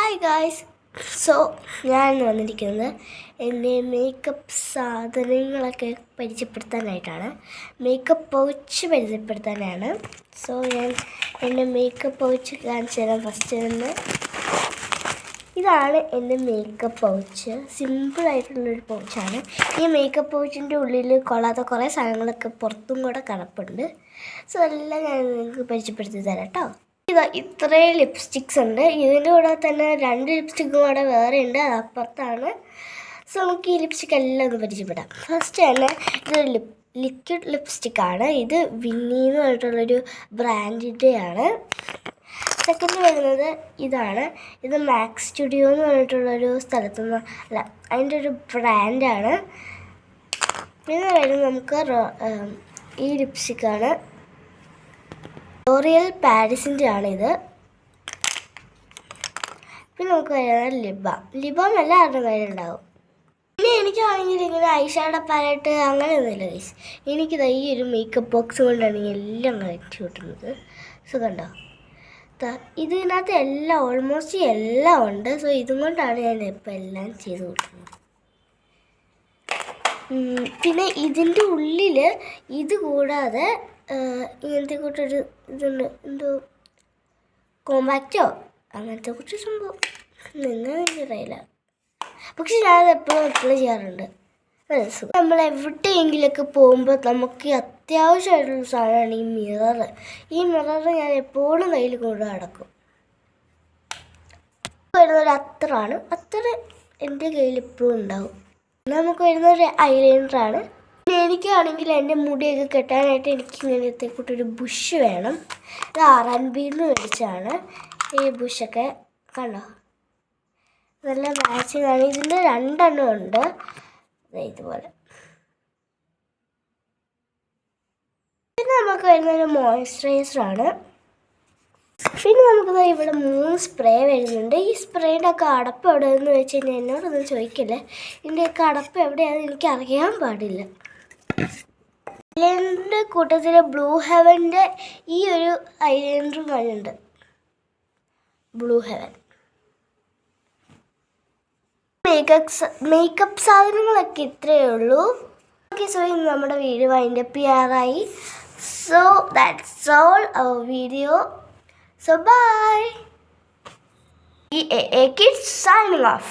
Hi guys. ഞാൻ വന്നിരിക്കുന്നത് എൻ്റെ മേക്കപ്പ് സാധനങ്ങളൊക്കെ പരിചയപ്പെടുത്താനായിട്ടാണ്. Makeup pouch പരിചയപ്പെടുത്താനാണ്. ഞാൻ എൻ്റെ മേക്കപ്പ് പൗച്ച് കാണിച്ചു തരാം. ഫസ്റ്റ് ഇതാണ് എൻ്റെ മേക്കപ്പ് പൗച്ച്. സിമ്പിളായിട്ടുള്ളൊരു പൗച്ചാണ്. ഈ മേക്കപ്പ് പൗച്ചിൻ്റെ ഉള്ളിൽ കൊള്ളാത്ത കുറേ സാധനങ്ങളൊക്കെ പുറത്തും കൂടെ കിടപ്പുണ്ട്. എല്ലാം ഞാൻ നിങ്ങൾക്ക് പരിചയപ്പെടുത്തി തരാം കേട്ടോ. ഇത്രയും ലിപ്സ്റ്റിക്സ് ഉണ്ട്. ഇതിൻ്റെ കൂടെ തന്നെ 2 ലിപ്സ്റ്റിക്കും കൂടെ വേറെ ഉണ്ട്, അത് അപ്പുറത്താണ്. നമുക്ക് ഈ ലിപ്സ്റ്റിക് എല്ലാം ഒന്ന് പരിചയപ്പെടാം. ഫസ്റ്റ് തന്നെ ഇതൊരു ലിക്വിഡ് ലിപ്സ്റ്റിക്കാണ്. ഇത് വിന്നി എന്ന് പറഞ്ഞിട്ടുള്ളൊരു ബ്രാൻഡിൻ്റെയാണ്. സെക്കൻഡ് വരുന്നത് ഇതാണ്. ഇത് മാക്സ് സ്റ്റുഡിയോ എന്ന് പറഞ്ഞിട്ടുള്ളൊരു സ്ഥലത്തുനിന്ന് അല്ല, അതിൻ്റെ ഒരു ബ്രാൻഡാണ്. പിന്നെ വരുന്നത് നമുക്ക് ഈ ലിപ്സ്റ്റിക്കാണ്. ലോറിയൽ പാരീസിൻ്റെ ആണിത്. പിന്നെ നമുക്ക് വരുന്നത് ലിബാം എല്ലാവരുടെയും കയ്യിലുണ്ടാവും. പിന്നെ എനിക്കാണെങ്കിൽ ഇങ്ങനെ ഐഷാഡോ പാലറ്റ് അങ്ങനെയൊന്നുമില്ല ഗൈസ്. എനിക്കിത് ഈ ഒരു മേക്കപ്പ് ബോക്സ് കൊണ്ടാണ് എല്ലാം കളക്ട് കിട്ടുന്നത്. കണ്ടോ, ഇതിനകത്ത് എല്ലാം ഓൾമോസ്റ്റ് എല്ലാം ഉണ്ട്. ഇതും കൊണ്ടാണ് ഞാൻ ഇപ്പോൾ എല്ലാം ചെയ്ത് കൊടുക്കുന്നത്. പിന്നെ ഇതിൻ്റെ ഉള്ളിൽ ഇത് കൂടാതെ ഇങ്ങനത്തെ കൂട്ടൊരു ഇതുണ്ട്, എന്തോ കോമ്പാക്റ്റോ അങ്ങനത്തെ കൂട്ടൊരു സംഭവം നിന്നറിയില്ല. പക്ഷെ ഞാനത് എപ്പോഴും ചെയ്യാറുണ്ട്. നമ്മൾ എവിടെയെങ്കിലുമൊക്കെ പോകുമ്പോൾ നമുക്ക് അത്യാവശ്യമായിട്ടുള്ള സാധനമാണ് ഈ മിറർ. ഈ മിറർ ഞാൻ എപ്പോഴും കയ്യിൽ കൊണ്ട് നടക്കും. വരുന്നൊരു അത്തറാണ്. അത്തർ എൻ്റെ കയ്യിൽ എപ്പോഴും ഉണ്ടാവും. നമുക്ക് വരുന്നൊരു ഐലൈനറാണ്. എനിക്കാണെങ്കിൽ എൻ്റെ മുടിയൊക്കെ കെട്ടാനായിട്ട് എനിക്ക് ഇങ്ങനത്തെ കൂട്ടൊരു ബുഷ് വേണം. ഇത് R&Bന്ന് മേടിച്ചാണ്. ഈ ബുഷൊക്കെ കണ്ടോ, നല്ല മാച്ചിങ് ആണ്. ഇതിൻ്റെ 2 എണ്ണം ഉണ്ട് ഇതുപോലെ. പിന്നെ നമുക്ക് വരുന്നൊരു മോയ്സ്ചറൈസറാണ്. പിന്നെ നമുക്ക് ഇവിടെ 3 സ്പ്രേ വരുന്നുണ്ട്. ഈ സ്പ്രേയുടെ ഒക്കെ അടപ്പ് എവിടെയെന്ന് വെച്ച് കഴിഞ്ഞാൽ എന്നോടൊന്നും ചോദിക്കില്ലേ. ഇതിൻ്റെയൊക്കെ അടപ്പ് എവിടെയാണെന്ന് എനിക്ക് അറിയാൻ പാടില്ല. ഐലൈനറിൻ്റെ കൂട്ടത്തിൽ ബ്ലൂ ഹെവൻ്റെ ഈ ഒരു ഐലൈനറും വരുന്നുണ്ട്, ബ്ലൂ ഹെവൻ. മേക്കപ്പ് സാധനങ്ങളൊക്കെ ഇത്രയേ ഉള്ളൂ. നമ്മുടെ വീഡിയോ വൈൻഡ് അപ്പ് ചെയ്യാറായി. That's all our video. Bye. EAA Kids signing off.